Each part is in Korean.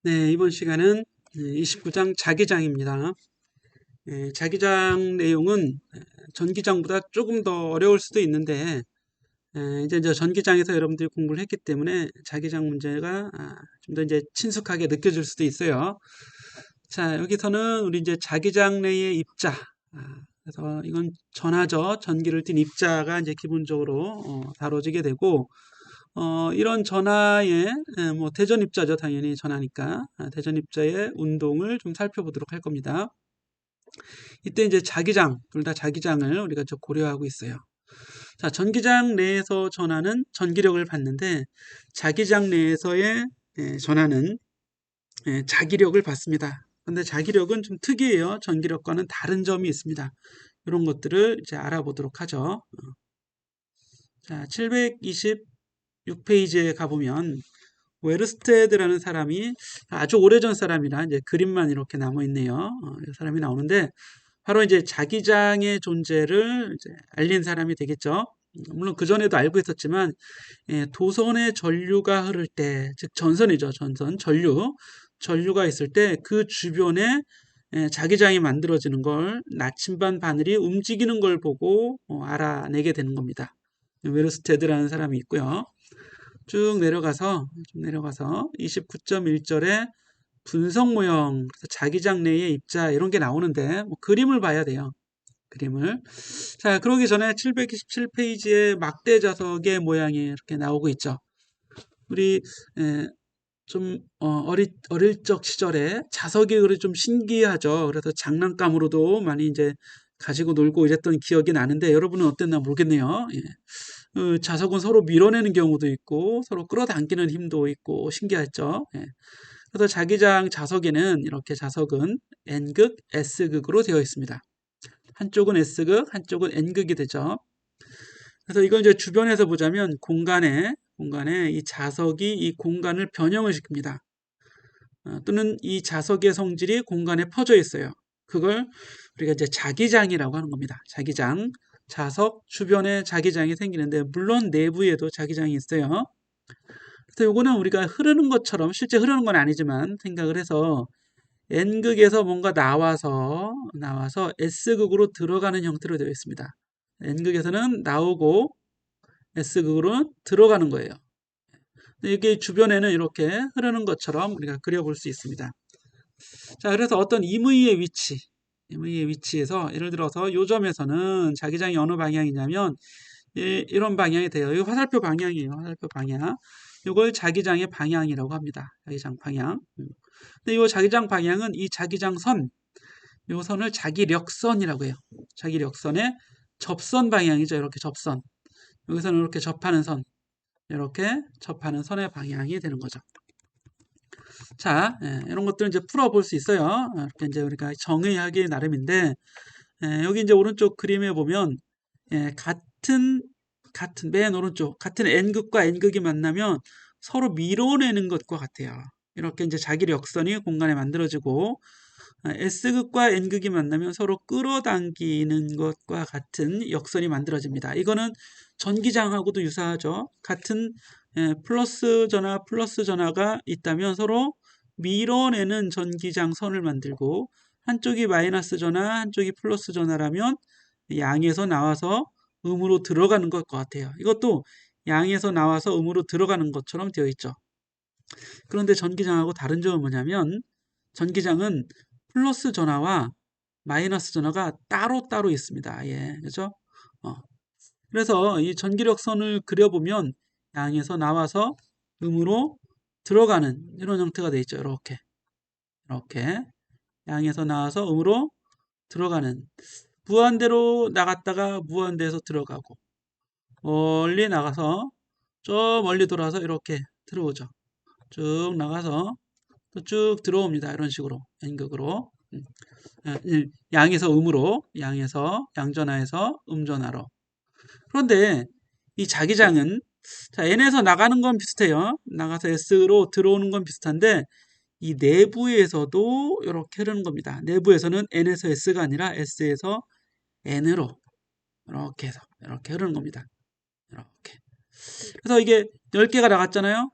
네, 이번 시간은 29장 자기장입니다. 자기장 내용은 전기장보다 조금 더 어려울 수도 있는데 이제 전기장에서 여러분들이 공부를 했기 때문에 자기장 문제가 좀 더 이제 친숙하게 느껴질 수도 있어요. 자, 여기서는 우리 이제 자기장 내의 입자, 그래서 이건 전하죠. 전기를 띤 입자가 이제 기본적으로 다뤄지게 되고 이런 전하의 뭐 대전 입자죠. 당연히 전하니까 대전 입자의 운동을 좀 살펴보도록 할 겁니다. 이때 이제 자기장, 둘 다 자기장을 우리가 좀 고려하고 있어요. 자, 전기장 내에서 전하는 전기력을 받는데 자기장 내에서의 전하는 자기력을 받습니다. 그런데 자기력은 좀 특이해요. 전기력과는 다른 점이 있습니다. 이런 것들을 이제 알아보도록 하죠. 자, 726페이지에 가보면 웨르스테드라는 사람이 아주 오래전 사람이라 이제 그림만 이렇게 남아 있네요. 이 사람이 나오는데 바로 이제 자기장의 존재를 이제 알린 사람이 되겠죠. 물론 그 전에도 알고 있었지만 도선의 전류가 흐를 때, 즉 전선이죠, 전선 전류가 있을 때 그 주변에 자기장이 만들어지는 걸 나침반 바늘이 움직이는 걸 보고 알아내게 되는 겁니다. 웨르스테드라는 사람이 있고요. 쭉 내려가서 29.1절에 분석 모형, 자기장 내의 입자 이런 게 나오는데 뭐 그림을 봐야 돼요. 그림을. 자, 그러기 전에 727페이지에 막대 자석의 모양이 이렇게 나오고 있죠. 우리 좀 어릴 적 시절에 자석이 그래 좀 신기하죠. 그래서 장난감으로도 많이 이제 가지고 놀고 이랬던 기억이 나는데 여러분은 어땠나 모르겠네요. 예. 자석은 서로 밀어내는 경우도 있고 서로 끌어당기는 힘도 있고 신기했죠. 예. 그래서 자기장 자석에는 이렇게 자석은 N극, S극으로 되어 있습니다. 한쪽은 S극, 한쪽은 N극이 되죠. 그래서 이걸 이제 주변에서 보자면 공간에 이 자석이 이 공간을 변형을 시킵니다. 또는 이 자석의 성질이 공간에 퍼져 있어요. 그걸 우리가 이제 자기장이라고 하는 겁니다. 자기장. 자석 주변에 자기장이 생기는데 물론 내부에도 자기장이 있어요. 그래서 요거는 우리가 흐르는 것처럼 실제 흐르는 건 아니지만 생각을 해서 N극에서 뭔가 나와서 S극으로 들어가는 형태로 되어 있습니다. N극에서는 나오고 S극으로 들어가는 거예요. 이게 주변에는 이렇게 흐르는 것처럼 우리가 그려볼 수 있습니다. 자, 그래서 어떤 임의의 위치에서 예를 들어서 요 점에서는 자기장이 어느 방향이냐면 이런 방향이 돼요. 이거 화살표 방향이에요. 화살표 방향. 이걸 자기장의 방향이라고 합니다. 자기장 방향. 근데 이 자기장 방향은 이 자기장 선, 요 선을 자기력선이라고 해요. 자기력선의 접선 방향이죠. 이렇게 접선. 여기서는 이렇게 접하는 선, 이렇게 접하는 선의 방향이 되는 거죠. 자, 이런 것들은 이제 풀어볼 수 있어요. 이렇게 이제 우리가 정의하기 나름인데, 여기 이제 오른쪽 그림에 보면, 같은 맨 오른쪽, 같은 N극과 N극이 만나면 서로 밀어내는 것과 같아요. 이렇게 이제 자기 역선이 공간에 만들어지고, S극과 N극이 만나면 서로 끌어당기는 것과 같은 역선이 만들어집니다. 이거는 전기장하고도 유사하죠. 같은 플러스 전하가 있다면 서로 밀어내는 전기장 선을 만들고 한쪽이 마이너스 전하, 한쪽이 플러스 전하라면 양에서 나와서 음으로 들어가는 것 같아요. 이것도 양에서 나와서 음으로 들어가는 것처럼 되어 있죠. 그런데 전기장하고 다른 점은 뭐냐면 전기장은 플러스 전하와 마이너스 전하가 따로따로 있습니다. 예, 그죠? 어. 그래서 이 전기력 선을 그려보면 양에서 나와서 음으로 들어가는 이런 형태가 되어 있죠. 이렇게 양에서 나와서 음으로 들어가는 무한대로 나갔다가 무한대에서 들어가고 멀리 나가서 저 멀리 돌아서 이렇게 들어오죠. 쭉 나가서 또 쭉 들어옵니다. 이런 식으로 N극으로 양에서 음으로 양에서 양전하에서 음전하로. 그런데 이 자기장은 자, N에서 나가는 건 비슷해요. 나가서 S로 들어오는 건 비슷한데 이 내부에서도 이렇게 흐르는 겁니다. 내부에서는 N에서 S가 아니라 S에서 N으로 이렇게 해서 이렇게 흐르는 겁니다. 이렇게. 그래서 이게 10개가 나갔잖아요.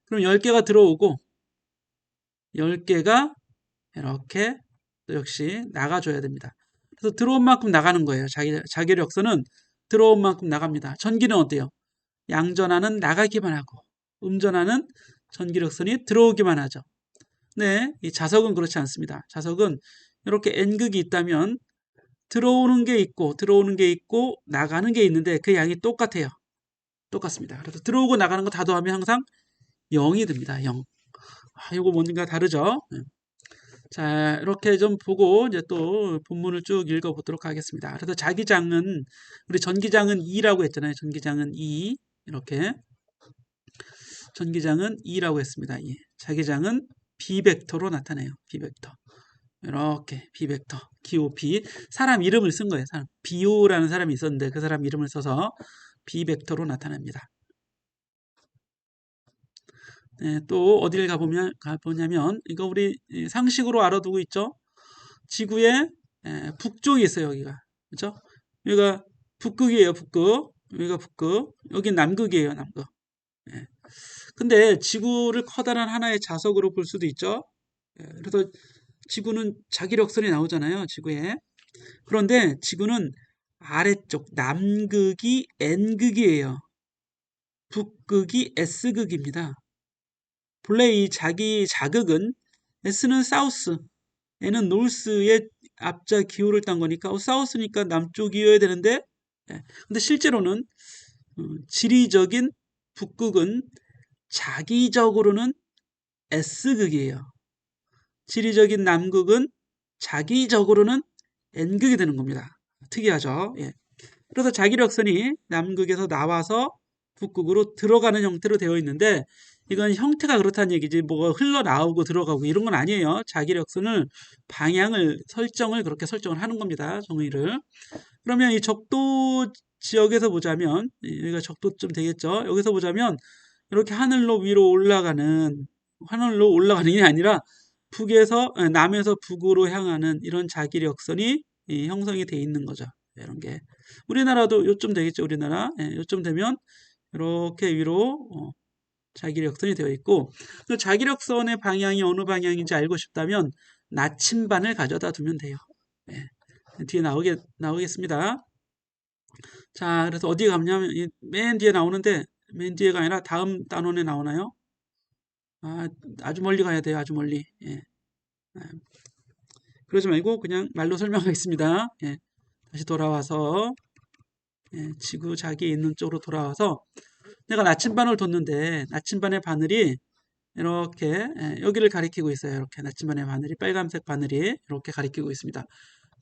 그럼 10개가 들어오고 10개가 이렇게 또 역시 나가줘야 됩니다. 그래서 들어온 만큼 나가는 거예요. 자기력선은 들어온 만큼 나갑니다. 전기는 어때요? 양전하는 나가기만 하고 음전하는 전기력선이 들어오기만 하죠. 네, 이 자석은 그렇지 않습니다. 자석은 이렇게 N극이 있다면 들어오는 게 있고 나가는 게 있는데 그 양이 똑같아요. 똑같습니다. 그래서 들어오고 나가는 거 다 더하면 항상 0이 됩니다. 0. 이거 뭔가 다르죠? 자, 이렇게 좀 보고 이제 또 본문을 쭉 읽어보도록 하겠습니다. 그래서 자기장은 우리 전기장은 2라고 했잖아요. 전기장은 2 이렇게 전기장은 2라고 했습니다. 예. 자기장은 B벡터로 나타내요. B벡터. 이렇게 B벡터, 기호 B. 사람 이름을 쓴 거예요. 사람. 비오라는 사람이 있었는데 그 사람 이름을 써서 B벡터로 나타냅니다. 네, 또 어디를 가보냐면 이거 우리 상식으로 알아두고 있죠. 지구의 북쪽이 있어요. 여기가. 그렇죠? 여기가 북극이에요. 북극. 여기가 북극. 여기 남극이에요. 남극. 예. 근데 지구를 커다란 하나의 자석으로 볼 수도 있죠. 예, 그래서 지구는 자기력선이 나오잖아요. 지구에. 그런데 지구는 아래쪽 남극이 N극이에요. 북극이 S극입니다. 본래 이 자극은 S는 사우스, N은 노스의 앞자 기호를 딴 거니까 사우스니까 남쪽이어야 되는데 근데 실제로는 지리적인 북극은 자기적으로는 S극이에요. 지리적인 남극은 자기적으로는 N극이 되는 겁니다. 특이하죠. 예. 그래서 자기력선이 남극에서 나와서 북극으로 들어가는 형태로 되어 있는데 이건 형태가 그렇다는 얘기지 뭐가 흘러나오고 들어가고 이런 건 아니에요. 자기력선을 설정을 그렇게 설정을 하는 겁니다. 정의를. 그러면 이 적도 지역에서 보자면 여기가 적도쯤 되겠죠. 여기서 보자면 이렇게 하늘로 올라가는 게 아니라 남에서 북으로 향하는 이런 자기력선이 형성이 돼 있는 거죠. 이런 게 우리나라도 요쯤 되겠죠. 우리나라 요쯤 되면 이렇게 위로 자기력선이 되어 있고 그 자기력선의 방향이 어느 방향인지 알고 싶다면 나침반을 가져다 두면 돼요. 뒤에 나오겠습니다. 자, 그래서 어디에 가냐면 맨 뒤에 나오는데 맨 뒤에가 아니라 다음 단원에 나오나요? 아주 멀리 가야 돼요. 아주 멀리. 예. 그러지 말고 그냥 말로 설명하겠습니다. 예. 다시 돌아와서 지구 자기에 있는 쪽으로 돌아와서 내가 나침반을 뒀는데 나침반의 바늘이 이렇게 여기를 가리키고 있어요. 이렇게 나침반의 바늘이 빨간색 바늘이 이렇게 가리키고 있습니다.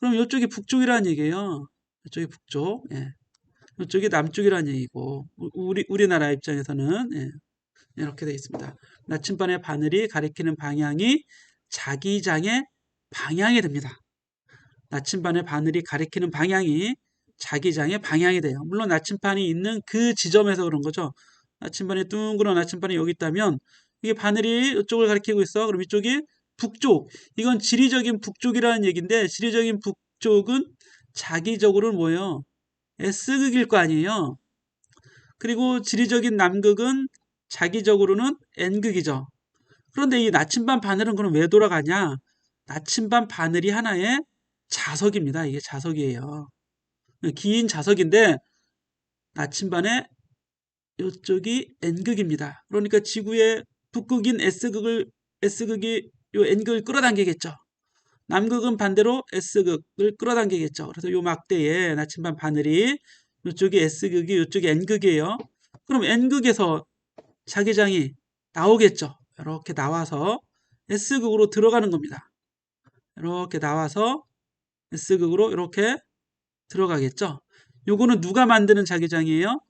그럼 이쪽이 북쪽이라는 얘기예요. 이쪽이 북쪽. 이쪽이 남쪽이라는 얘기고 우리나라 입장에서는 이렇게 되어 있습니다. 나침반의 바늘이 가리키는 방향이 자기장의 방향이 됩니다. 나침반의 바늘이 가리키는 방향이 자기장의 방향이 돼요. 물론 나침반이 있는 그 지점에서 그런 거죠. 둥그런 나침반이 여기 있다면 이게 바늘이 이쪽을 가리키고 있어. 그럼 이쪽이 북쪽. 이건 지리적인 북쪽이라는 얘기인데 지리적인 북쪽은 자기적으로는 뭐예요? S극일 거 아니에요. 그리고 지리적인 남극은 자기적으로는 N극이죠. 그런데 이 나침반 바늘은 그럼 왜 돌아가냐? 나침반 바늘이 하나의 자석입니다. 이게 자석이에요. 긴 자석인데 나침반의 이쪽이 N극입니다. 그러니까 지구의 북극인 S극이 요 N극을 끌어당기겠죠. 남극은 반대로 S극을 끌어당기겠죠. 그래서 요 막대에 나침반 바늘이 이쪽이 S극이 이쪽이 N극이에요. 그럼 N극에서 자기장이 나오겠죠. 이렇게 나와서 S극으로 들어가는 겁니다. 이렇게 나와서 S극으로 이렇게 들어가겠죠. 요거는 누가 만드는 자기장이에요?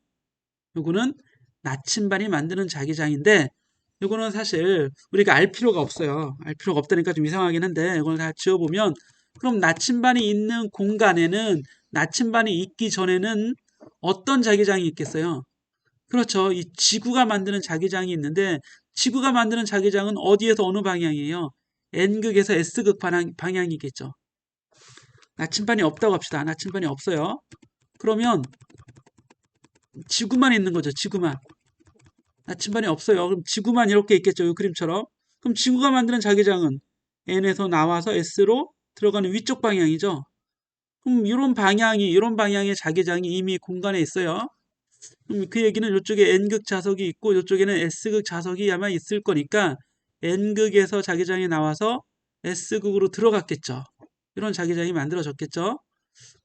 요거는 나침반이 만드는 자기장인데 요거는 사실 우리가 알 필요가 없어요. 알 필요가 없다니까 좀 이상하긴 한데 이걸 다 지어보면 그럼 나침반이 있는 공간에는 나침반이 있기 전에는 어떤 자기장이 있겠어요? 그렇죠. 이 지구가 만드는 자기장이 있는데 지구가 만드는 자기장은 어디에서 어느 방향이에요? N극에서 S극 방향이겠죠. 나침반이 없다고 합시다. 나침반이 없어요. 그러면 지구만 있는 거죠. 지구만. 나침반이 없어요. 그럼 지구만 이렇게 있겠죠. 이 그림처럼. 그럼 지구가 만드는 자기장은 N에서 나와서 S로 들어가는 위쪽 방향이죠. 그럼 이런 방향의 자기장이 이미 공간에 있어요. 그 얘기는 이쪽에 N극 자석이 있고 이쪽에는 S극 자석이 아마 있을 거니까 N극에서 자기장이 나와서 S극으로 들어갔겠죠. 이런 자기장이 만들어졌겠죠.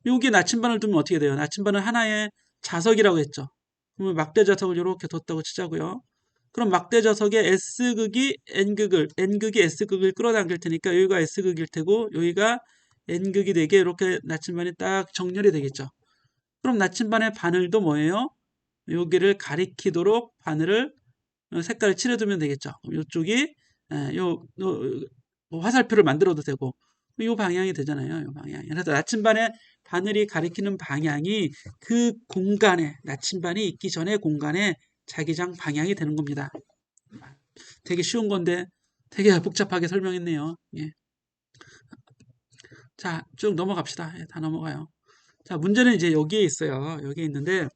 여기 나침반을 두면 어떻게 돼요? 나침반은 하나의 자석이라고 했죠. 그러면 막대 자석을 이렇게 뒀다고 치자고요. 그럼 막대 자석에 S극이 N극이 S극을 끌어당길 테니까 여기가 S극일 테고 여기가 N극이 되게 이렇게 나침반이 딱 정렬이 되겠죠. 그럼 나침반의 바늘도 뭐예요? 여기를 가리키도록 바늘을 색깔을 칠해두면 되겠죠. 이쪽이 화살표를 만들어도 되고 이 방향이 되잖아요. 이 방향이. 그래서 나침반의 바늘이 가리키는 방향이 그 공간에 나침반이 있기 전에 공간에 자기장 방향이 되는 겁니다. 되게 쉬운 건데 되게 복잡하게 설명했네요. 예. 자, 쭉 넘어갑시다. 예, 다 넘어가요. 자, 문제는 이제 여기에 있어요. 여기에 있는데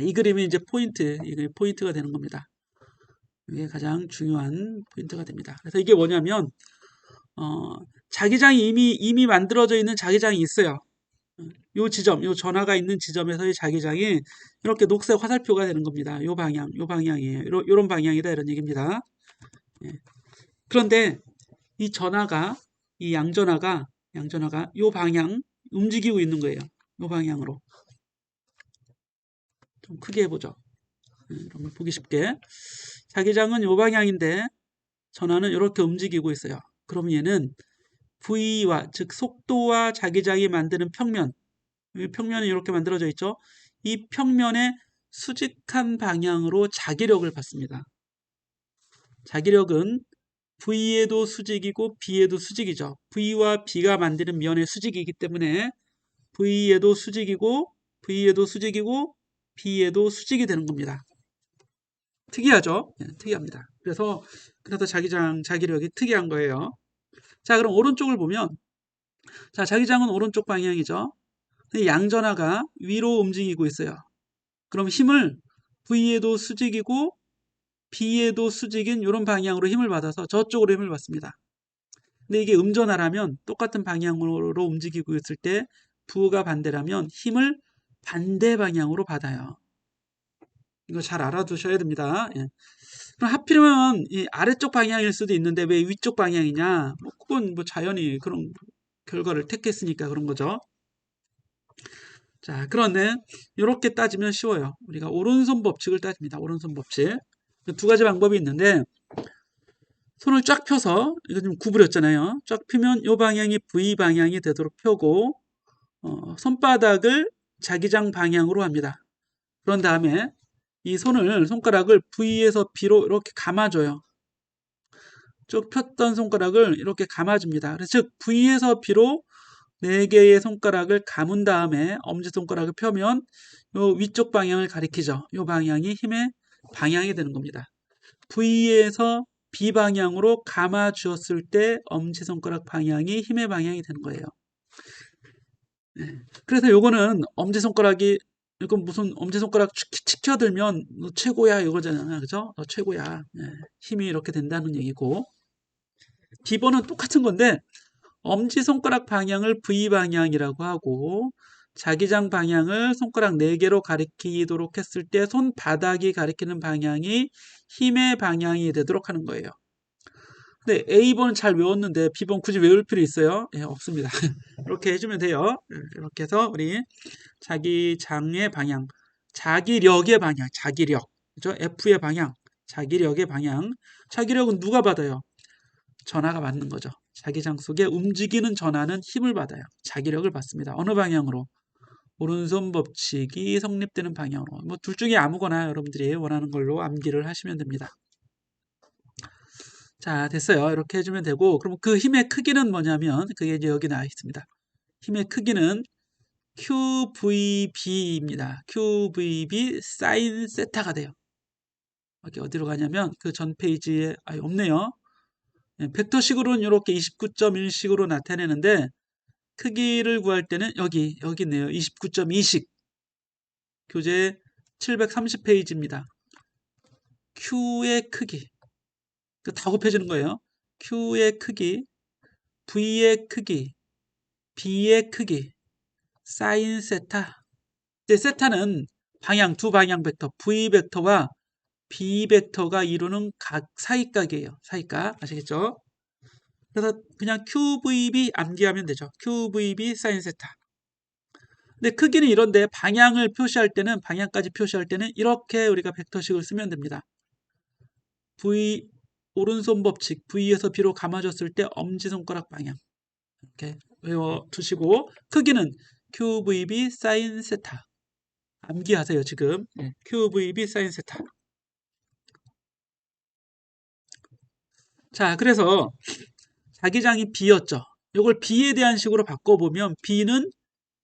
이 그림이 이제 포인트가 되는 겁니다. 이게 가장 중요한 포인트가 됩니다. 그래서 이게 뭐냐면 자기장이 이미 만들어져 있는 자기장이 있어요. 요 지점, 요 전화가 있는 지점에서의 자기장이 이렇게 녹색 화살표가 되는 겁니다. 요 방향이에요. 요런 방향이다 이런 얘기입니다. 예. 그런데 이 양전화가 요 방향 움직이고 있는 거예요. 요 방향으로. 좀 크게 해보죠. 여러분 보기 쉽게. 자기장은 요 방향인데 전화는 이렇게 움직이고 있어요. 그럼 얘는 V와 즉 속도와 자기장이 만드는 평면이 이렇게 만들어져 있죠. 이 평면의 수직한 방향으로 자기력을 받습니다. 자기력은 V에도 수직이고 B에도 수직이죠. V와 B가 만드는 면의 수직이기 때문에 V에도 수직이고 V에도 수직이고 B에도 수직이 되는 겁니다. 특이하죠? 네, 특이합니다. 그래서 자기력이 특이한 거예요. 자, 그럼 오른쪽을 보면 자, 자기장은 오른쪽 방향이죠. 양전하가 위로 움직이고 있어요. 그럼 힘을 V에도 수직이고 B에도 수직인 이런 방향으로 힘을 받아서 저쪽으로 힘을 받습니다. 근데 이게 음전하라면 똑같은 방향으로 움직이고 있을 때 부가 반대라면 힘을 반대 방향으로 받아요. 이거 잘 알아두셔야 됩니다. 예. 그럼 하필이면 이 아래쪽 방향일 수도 있는데 왜 위쪽 방향이냐? 그건 자연히 그런 결과를 택했으니까 그런 거죠. 자, 그런데 이렇게 따지면 쉬워요. 우리가 오른손 법칙을 따집니다. 오른손 법칙. 두 가지 방법이 있는데 손을 쫙 펴서 이거 좀 구부렸잖아요. 쫙 펴면 이 방향이 V 방향이 되도록 펴고 손바닥을 자기장 방향으로 합니다. 그런 다음에 이 손가락을 V에서 B로 이렇게 감아줘요. 쭉 폈던 손가락을 이렇게 감아줍니다. 그래서 즉 V에서 B로 4개의 손가락을 감은 다음에 엄지손가락을 펴면 요 위쪽 방향을 가리키죠. 요 방향이 힘의 방향이 되는 겁니다. V에서 B 방향으로 감아 주었을 때 엄지손가락 방향이 힘의 방향이 되는 거예요. 네. 그래서 요거는 이건 무슨 엄지손가락 치켜들면 너 최고야 이거잖아요. 그죠? 너 최고야. 네. 힘이 이렇게 된다는 얘기고. 기본은 똑같은 건데 엄지손가락 방향을 V 방향이라고 하고 자기장 방향을 손가락 4개로 가리키도록 했을 때 손바닥이 가리키는 방향이 힘의 방향이 되도록 하는 거예요. 근데 A번은 잘 외웠는데 B번 굳이 외울 필요 있어요? 예, 없습니다. 이렇게 해주면 돼요. 이렇게 해서 우리 자기장의 방향, 자기력의 방향, 자기력, 그죠? F의 방향, 자기력의 방향. 자기력은 누가 받아요? 전하가 받는 거죠. 자기장 속에 움직이는 전하는 힘을 받아요. 자기력을 받습니다. 어느 방향으로? 오른손 법칙이 성립되는 방향으로. 뭐 둘 중에 아무거나 여러분들이 원하는 걸로 암기를 하시면 됩니다. 자, 됐어요. 이렇게 해주면 되고, 그럼 그 힘의 크기는 뭐냐면, 그게 이제 여기 나와 있습니다. 힘의 크기는 QVB입니다. QVB 사인 세타가 돼요. 여기 어디로 가냐면, 그 전 페이지에, 없네요. 벡터식으로는 이렇게 29.1식으로 나타내는데, 크기를 구할 때는 여기 있네요. 29.2식. 교재 730페이지입니다. Q의 크기. 다 곱해지는 거예요. Q의 크기, V의 크기, B의 크기, 사인 세타. 이제 세타는 방향, 두 방향 벡터, V 벡터와 B 벡터가 이루는 각 사이각이에요. 사이각. 아시겠죠? 그래서 그냥 QVB 암기하면 되죠. QVB 사인 세타. 근데 크기는 이런데 방향을 표시할 때는, 방향까지 표시할 때는 이렇게 우리가 벡터식을 쓰면 됩니다. V, 오른손 법칙, V에서 B로 감아줬을 때 엄지손가락 방향. 이렇게 외워두시고, 크기는 QVB 사인 세타. 암기하세요, 지금. QVB 사인 세타. 자, 그래서 자기장이 B였죠. 이걸 B에 대한 식으로 바꿔보면 B는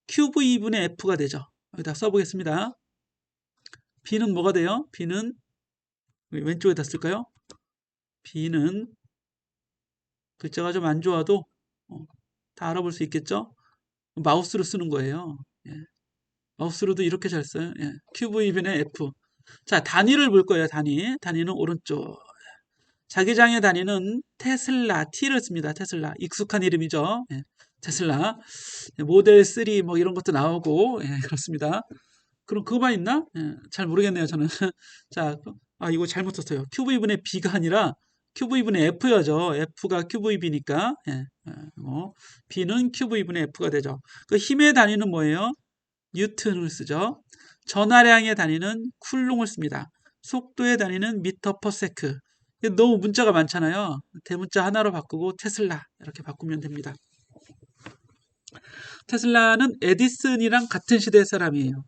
QV분의 F가 되죠. 여기다 써보겠습니다. B는 뭐가 돼요? B는 왼쪽에다 쓸까요? B는 글자가 좀 안 좋아도 다 알아볼 수 있겠죠? 마우스로 쓰는 거예요. 예. 마우스로도 이렇게 잘 써요. 예. QV분의 F. 자, 단위를 볼 거예요. 단위는 오른쪽. 자기장의 단위는 테슬라, T를 씁니다. 테슬라. 익숙한 이름이죠. 예. 테슬라. 모델 3 뭐 이런 것도 나오고, 예, 그렇습니다. 그럼 그거만 있나? 예, 잘 모르겠네요, 저는. 자, 이거 잘못 썼어요. QV분의 B가 아니라 QV분의 F여죠. F가 QVB니까. 예, B는 QV분의 F가 되죠. 그 힘의 단위는 뭐예요? 뉴턴을 쓰죠. 전하량의 단위는 쿨롱을 씁니다. 속도의 단위는 미터 퍼 세크. 너무 문자가 많잖아요. 대문자 하나로 바꾸고 테슬라 이렇게 바꾸면 됩니다. 테슬라는 에디슨이랑 같은 시대 사람이에요.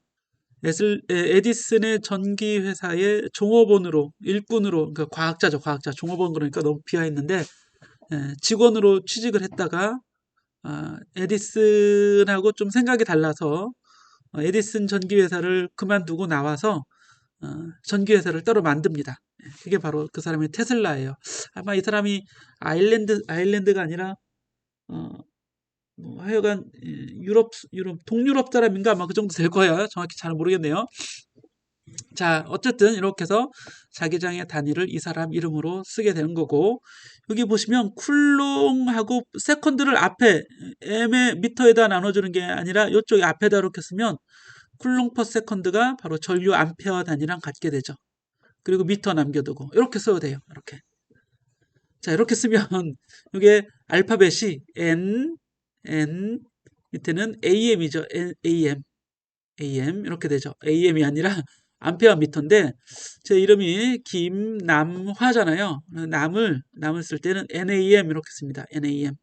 에디슨의 전기회사의 종업원으로, 일꾼으로, 그러니까 과학자죠, 과학자. 종업원 그러니까 너무 비하했는데, 직원으로 취직을 했다가, 에디슨하고 좀 생각이 달라서, 에디슨 전기회사를 그만두고 나와서, 전기회사를 따로 만듭니다. 그게 바로 그 사람이 테슬라예요. 아마 이 사람이 아일랜드가 아니라, 하여간, 동유럽 사람인가 아마 그 정도 될 거야. 정확히 잘 모르겠네요. 자, 어쨌든 이렇게 해서 자기장의 단위를 이 사람 이름으로 쓰게 되는 거고, 여기 보시면 쿨롱하고 세컨드를 앞에 m의 미터에다 나눠주는 게 아니라 이쪽에 앞에다 이렇게 쓰면 쿨롱 퍼 세컨드가 바로 전류 암페어 단위랑 같게 되죠. 그리고 미터 남겨두고 이렇게 써도 돼요. 이렇게. 자, 이렇게 쓰면 이게 알파벳이 N 밑에는 AM이죠. AM 이렇게 되죠. AM이 아니라 암페어 미터인데 제 이름이 김남화잖아요. 남을 쓸 때는 NAM 이렇게 씁니다. NAM.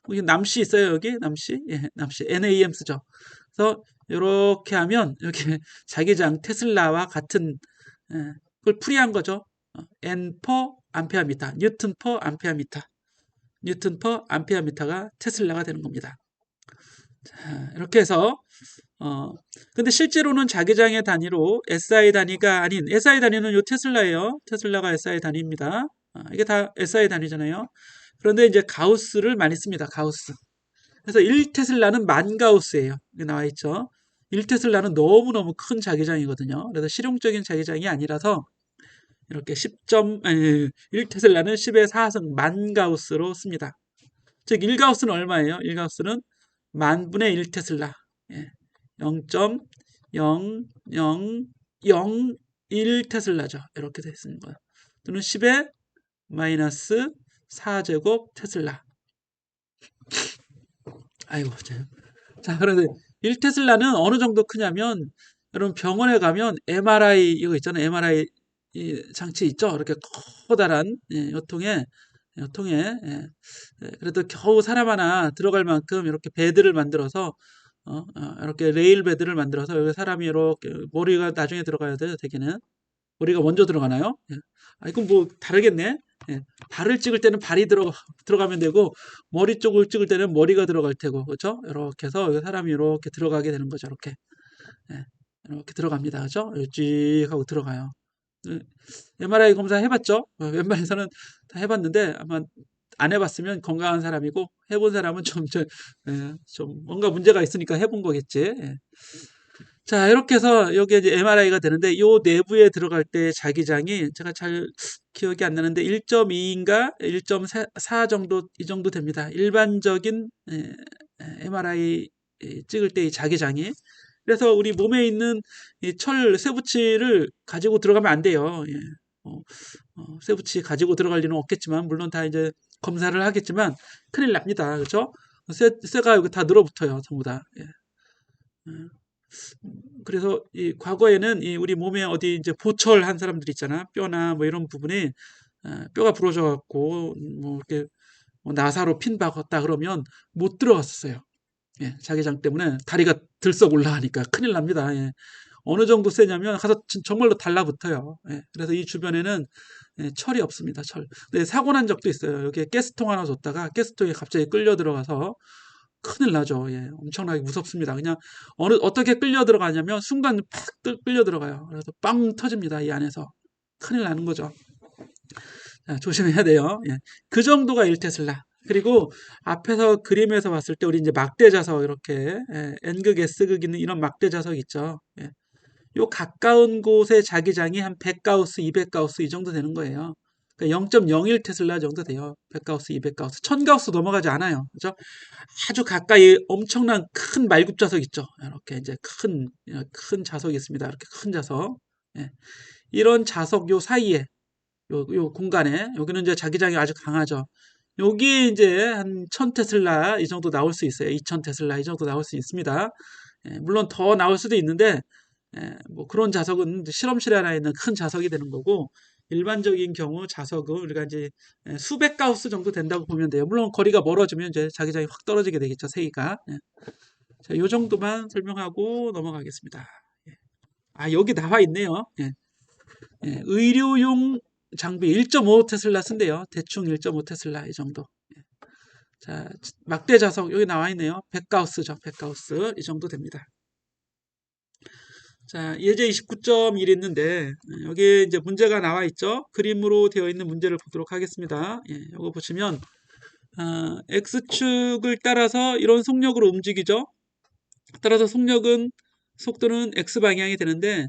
여기 남씨 있어요, 여기? 남씨? 예, 남씨. NAM 쓰죠. 그래서 이렇게 하면 이렇게 자기장 테슬라와 같은 그걸 풀이한 거죠. N 퍼 암페어 미터, 뉴턴 퍼 암페어 미터. 뉴턴 퍼 암페어 미터가 테슬라가 되는 겁니다. 자, 이렇게 해서 근데 실제로는 자기장의 단위로 SI 단위가 아닌 SI 단위는 요 테슬라예요. 테슬라가 SI 단위입니다. 이게 다 SI 단위잖아요. 그런데 이제 가우스를 많이 씁니다. 가우스. 그래서 1테슬라는 만 가우스예요. 여기 나와 있죠. 1테슬라는 너무너무 큰 자기장이거든요. 그래서 실용적인 자기장이 아니라서 이렇게 1테슬라는 10의 4승 만 가우스로 씁니다. 즉 1가우스는 얼마예요? 1가우스는 만분의 1테슬라. 예. 0.0001테슬라죠. 이렇게 되어 있는 거예요. 또는 10의 마이너스 4제곱 테슬라. 아이고, 자, 그런데 1테슬라는 어느 정도 크냐면, 여러분 병원에 가면 MRI, 이거 있잖아요. MRI 장치 있죠? 이렇게 커다란, 요통에, 예. 그래도 겨우 사람 하나 들어갈 만큼 이렇게 베드를 만들어서, 이렇게 레일 베드를 만들어서 여기 사람이 이렇게 머리가 나중에 들어가야 돼요. 대개는 머리가 먼저 들어가나요? 예. 이건 뭐 다르겠네. 예. 발을 찍을 때는 발이 들어가면 되고 머리 쪽을 찍을 때는 머리가 들어갈 테고 그렇죠? 이렇게 해서 여기 사람이 이렇게 들어가게 되는 거죠. 이렇게 이렇게 들어갑니다. 그렇죠? 쭉 하고 들어가요. MRI 검사 해봤죠? 웬만해서는 다 해봤는데 아마 안 해봤으면 건강한 사람이고 해본 사람은 좀 뭔가 문제가 있으니까 해본 거겠지. 예. 자, 이렇게 해서 여기 이제 MRI가 되는데 요 내부에 들어갈 때 자기장이 제가 잘 기억이 안 나는데 1.2인가 1.4 정도 이 정도 됩니다. 일반적인 MRI 찍을 때 이 자기장이. 그래서 우리 몸에 있는 이 철 쇠붙이를 가지고 들어가면 안 돼요. 예. 어, 쇠붙이 가지고 들어갈 리는 없겠지만 물론 다 이제 검사를 하겠지만 큰일 납니다. 그렇죠? 쇠가 여기 다 늘어붙어요. 전부 다. 예. 그래서 이 과거에는 이 우리 몸에 어디 이제 보철한 사람들 있잖아. 뼈나 뭐 이런 부분이 뼈가 부러져 갖고 뭐 이렇게 뭐 나사로 핀 박았다 그러면 못 들어갔었어요. 예, 자기장 때문에 다리가 들썩 올라가니까 큰일 납니다. 예. 어느 정도 세냐면 가서 정말로 달라붙어요. 예, 그래서 이 주변에는 철이 없습니다. 철. 근데 사고 난 적도 있어요. 여기에 가스통 하나 줬다가 가스통에 갑자기 끌려 들어가서 큰일 나죠. 예, 엄청나게 무섭습니다. 그냥 어떻게 끌려 들어가냐면 순간 팍 끌려 들어가요. 그래서 빵 터집니다. 이 안에서 큰일 나는 거죠. 자, 조심해야 돼요. 예. 그 정도가 1테슬라. 그리고 앞에서 그림에서 봤을 때 우리 이제 막대 자석 이렇게 N극, S극 있는 이런 막대 자석 있죠. 예. 요 가까운 곳의 자기장이 한 100가우스, 200가우스 이 정도 되는 거예요. 그러니까 0.01 테슬라 정도 돼요. 100가우스, 200가우스, 1000가우스 넘어가지 않아요. 그죠? 아주 가까이 엄청난 큰 말굽 자석 있죠. 이렇게 이제 큰 자석이 있습니다. 이렇게 큰 자석. 예. 이런 자석 요 사이에 요 공간에 여기는 이제 자기장이 아주 강하죠. 여기 이제 한 1000테슬라 이 정도 나올 수 있어요. 2000테슬라 이 정도 나올 수 있습니다. 예, 물론 더 나올 수도 있는데 뭐 그런 자석은 실험실에 하나 있는 큰 자석이 되는 거고 일반적인 경우 자석은 우리가 이제 수백 가우스 정도 된다고 보면 돼요. 물론 거리가 멀어지면 이제 자기장이 확 떨어지게 되겠죠. 세기가. 예. 자, 요 정도만 설명하고 넘어가겠습니다. 예. 아, 여기 나와 있네요. 예. 예, 의료용 장비 1.5 테슬라 쓴대요. 대충 1.5 테슬라 이 정도. 예. 자, 막대 자석 여기 나와 있네요. 100가우스죠. 100가우스 이 정도 됩니다. 자, 예제 29.1 있는데 여기 이제 문제가 나와 있죠. 그림으로 되어 있는 문제를 보도록 하겠습니다. 예, 이거 보시면 X축을 따라서 이런 속력으로 움직이죠. 따라서 속도는 X 방향이 되는데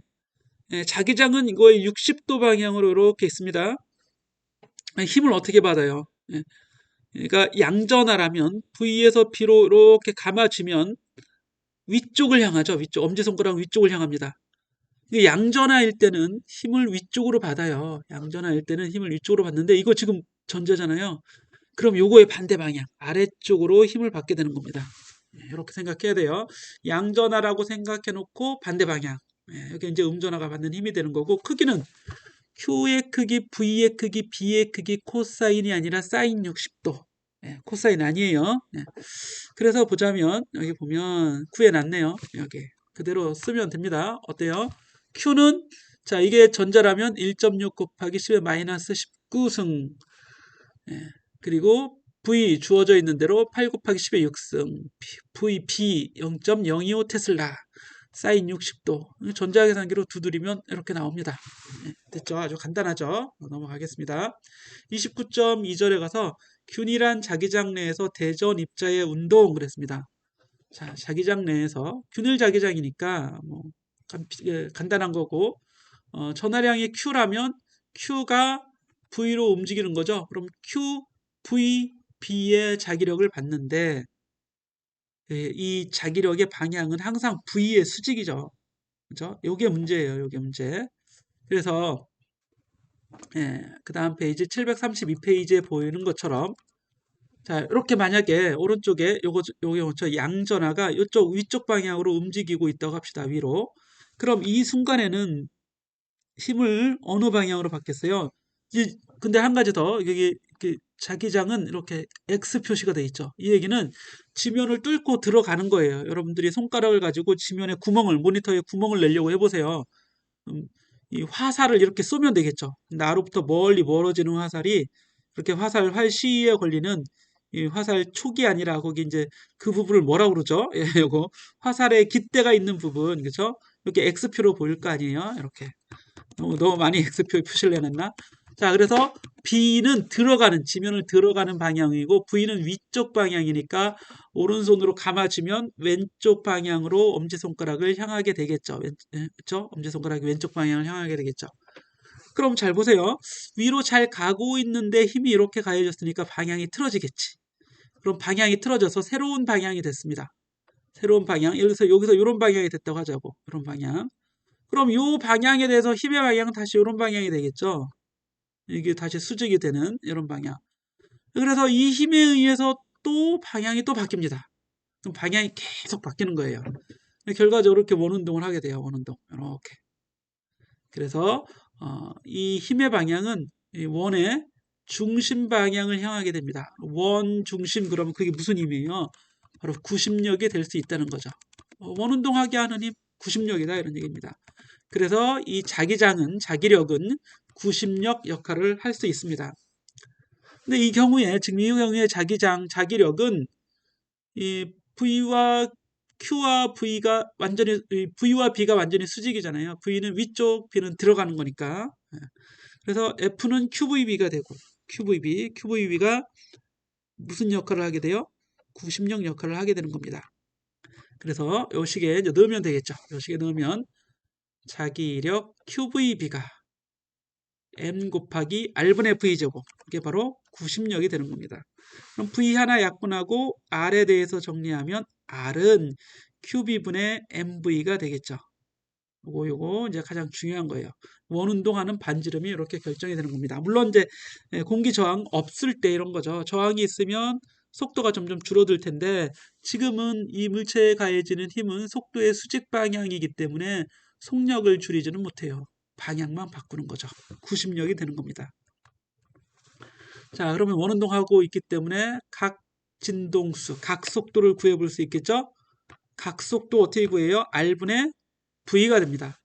자기장은 이거의 60도 방향으로 이렇게 있습니다. 힘을 어떻게 받아요? 예, 그러니까 양전하라면 V에서 B로 이렇게 감아주면 위쪽을 향하죠. 위쪽, 엄지손가락 위쪽을 향합니다. 양전하일 때는 힘을 위쪽으로 받아요. 양전하일 때는 힘을 위쪽으로 받는데 이거 지금 전자잖아요. 그럼 요거의 반대 방향, 아래쪽으로 힘을 받게 되는 겁니다. 이렇게 생각해야 돼요. 양전하라고 생각해 놓고 반대 방향. 여기 이제 음전하가 받는 힘이 되는 거고 크기는 Q의 크기, V의 크기, B의 크기, 코사인이 아니라 사인 60도. 코사인 아니에요. 그래서 보자면 여기 보면 구해놨네요. 여기 그대로 쓰면 됩니다. 어때요? Q는 자 이게 전자라면 1.6 곱하기 10의 마이너스 19승 그리고 V 주어져 있는 대로 8 곱하기 10의 6승 VB 0.025 테슬라 사인 60도 전자계산기로 두드리면 이렇게 나옵니다. 됐죠? 아주 간단하죠? 넘어가겠습니다. 29.2절에 가서 균일한 자기장 내에서 대전 입자의 운동 그랬습니다. 자, 자기장 내에서 균일 자기장이니까 뭐 간단한 거고 전하량이 Q라면 Q가 V로 움직이는 거죠. 그럼 Q, V, B의 자기력을 받는데 이 자기력의 방향은 항상 V의 수직이죠. 그죠? 요게 문제예요. 요게 문제. 그래서 그 다음 페이지 732페이지에 보이는 것처럼 자, 이렇게 만약에 오른쪽에 요거 양전하가 이쪽 위쪽 방향으로 움직이고 있다고 합시다. 위로. 그럼 이 순간에는 힘을 어느 방향으로 받겠어요? 근데 한 가지 더 여기 자기장은 이렇게 X 표시가 돼 있죠. 이 얘기는 지면을 뚫고 들어가는 거예요. 여러분들이 손가락을 가지고 지면에 모니터에 구멍을 내려고 해보세요. 이 화살을 이렇게 쏘면 되겠죠. 나로부터 멀리 멀어지는 화살이 이렇게 화살 활시에 걸리는 이 화살 촉이 아니라 거기 이제 그 부분을 뭐라 그러죠? 예, 요거 화살의 깃대가 있는 부분, 그렇죠? 이렇게 X표로 보일 거 아니에요? 이렇게 너무 많이 X표 표시를 해놨나? 자, 그래서 B는 들어가는, 지면을 들어가는 방향이고 V는 위쪽 방향이니까 오른손으로 감아주면 왼쪽 방향으로 엄지손가락을 향하게 되겠죠. 그렇죠? 엄지손가락이 왼쪽 방향을 향하게 되겠죠. 그럼 잘 보세요. 위로 잘 가고 있는데 힘이 이렇게 가해졌으니까 방향이 틀어지겠지. 그럼 방향이 틀어져서 새로운 방향이 됐습니다. 새로운 방향. 예를 들어서 여기서 이런 방향이 됐다고 하자고. 이런 방향. 그럼 이 방향에 대해서 힘의 방향은 다시 이런 방향이 되겠죠. 이게 다시 수직이 되는 이런 방향. 그래서 이 힘에 의해서 또 방향이 또 바뀝니다. 그럼 방향이 계속 바뀌는 거예요. 결과적으로 이렇게 원운동을 하게 돼요. 원운동. 이렇게. 그래서 이 힘의 방향은 이 원의 중심 방향을 향하게 됩니다. 원 중심 그러면 그게 무슨 힘이에요? 바로 구심력이 될 수 있다는 거죠. 원운동하게 하는 힘 구심력이다 이런 얘기입니다. 그래서 이 자기력은 구심력 역할을 할 수 있습니다. 근데 이 경우에 지금 이 경우에 자기력은 이 V와 Q와 V가 완전히 V와 B가 완전히 수직이잖아요. V는 위쪽, B는 들어가는 거니까. 그래서 F는 QVB가 되고 QVB가 무슨 역할을 하게 돼요? 구심력 역할을 하게 되는 겁니다. 그래서 요 식에 이제 넣으면 되겠죠. 요 식에 넣으면 자기력 QVB가 M 곱하기 R분의 V제곱 이게 바로 구심력이 되는 겁니다. 그럼 V 하나 약분하고 R에 대해서 정리하면 R은 QB분의 MV가 되겠죠. 요거 이제 가장 중요한 거예요. 원운동하는 반지름이 이렇게 결정이 되는 겁니다. 물론 이제 공기 저항 없을 때 이런 거죠. 저항이 있으면 속도가 점점 줄어들 텐데 지금은 이 물체에 가해지는 힘은 속도의 수직 방향이기 때문에 속력을 줄이지는 못해요. 방향만 바꾸는 거죠. 구심력이 되는 겁니다. 자, 그러면 원운동하고 있기 때문에 각 진동수, 각 속도를 구해볼 수 있겠죠? 각 속도 어떻게 구해요? R분의 V가 됩니다.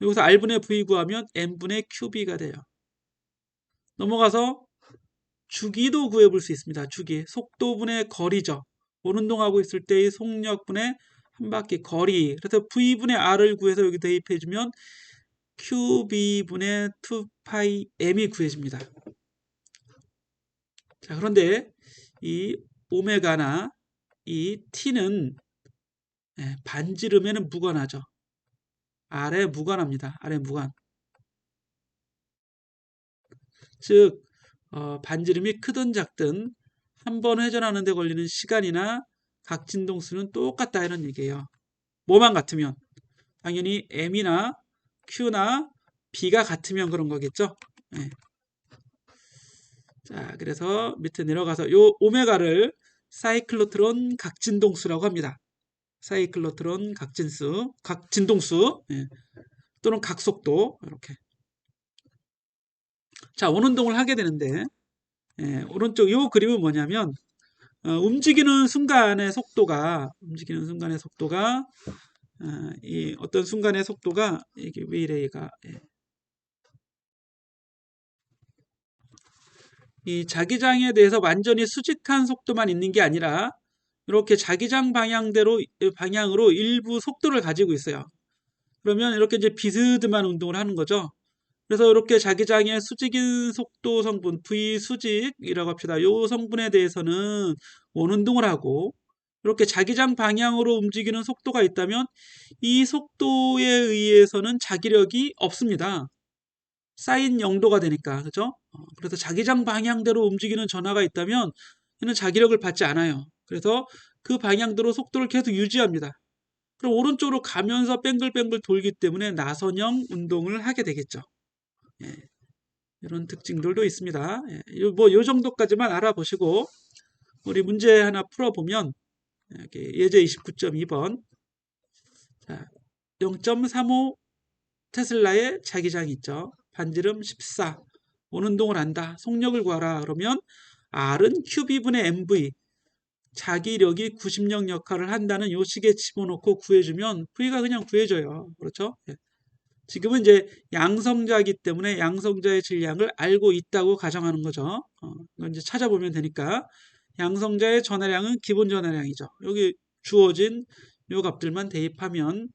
여기서 R분의 V 구하면 N분의 QB가 돼요. 넘어가서 주기도 구해볼 수 있습니다. 주기, 속도분의 거리죠. 원운동하고 있을 때의 속력분의 한 바퀴 거리. 그래서 V분의 R을 구해서 여기 대입해주면 QB분의 2파이 M이 구해집니다. 자, 그런데 이 오메가나 이 T는 반지름에는 무관하죠. R에 무관합니다. R에 무관. 즉 반지름이 크든 작든 한 번 회전하는 데 걸리는 시간이나 각 진동수는 똑같다 이런 얘기예요. 뭐만 같으면 당연히 M이나 Q나 B가 같으면 그런 거겠죠. 네. 자, 그래서 밑에 내려가서 요 오메가를 사이클로트론 각진동수라고 합니다. 사이클로트론 각진동수 또는 각속도 이렇게. 자, 원운동을 하게 되는데 오른쪽 요 그림은 뭐냐면 움직이는 순간의 속도가 이 어떤 순간의 속도가 이게 왜 이래 얘가 이 자기장에 대해서 완전히 수직한 속도만 있는 게 아니라 이렇게 자기장 방향으로 일부 속도를 가지고 있어요. 그러면 이렇게 이제 비스듬한 운동을 하는 거죠. 그래서 이렇게 자기장의 수직인 속도 성분 V 수직이라고 합시다. 이 성분에 대해서는 원운동을 하고 이렇게 자기장 방향으로 움직이는 속도가 있다면 이 속도에 의해서는 자기력이 없습니다. 사인 영도가 되니까 그죠? 그래서 자기장 방향대로 움직이는 전하가 있다면 얘는 자기력을 받지 않아요. 그래서 그 방향대로 속도를 계속 유지합니다. 그럼 오른쪽으로 가면서 뱅글뱅글 돌기 때문에 나선형 운동을 하게 되겠죠. 예, 이런 특징들도 있습니다. 요 정도까지만 알아보시고 우리 문제 하나 풀어보면 예제 29.2번 0.35 테슬라의 자기장이 있죠. 반지름 14 원운동을 한다. 속력을 구하라. 그러면 R은 QB분의 MV 자기력이 구심력 역할을 한다는 요 식에 집어넣고 구해주면 V가 그냥 구해져요. 그렇죠? 지금은 이제 양성자이기 때문에 양성자의 질량을 알고 있다고 가정하는 거죠. 이건 이제 찾아보면 되니까 양성자의 전하량은 기본 전하량이죠. 여기 주어진 요 값들만 대입하면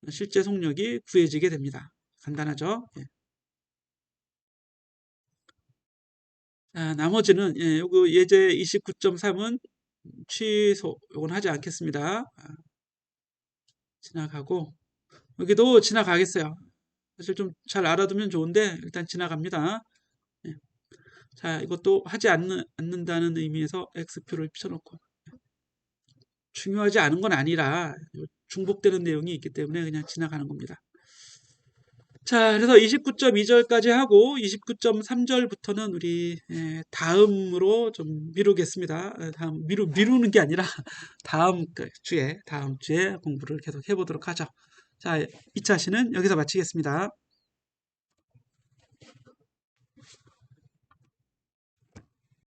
실제 속력이 구해지게 됩니다. 간단하죠? 나머지는 요거 예제 29.3은 취소, 요건 하지 않겠습니다. 지나가고 여기도 지나가겠어요. 사실 좀 잘 알아두면 좋은데 일단 지나갑니다. 예. 자, 이것도 하지 않는다는 의미에서 X표를 붙여놓고 중요하지 않은 건 아니라 중복되는 내용이 있기 때문에 그냥 지나가는 겁니다. 자, 그래서 29.2절까지 하고 29.3절부터는 우리 다음으로 좀 미루겠습니다. 다음 미루는 게 아니라 다음 주에 공부를 계속 해보도록 하죠. 자, 2차 시는 여기서 마치겠습니다.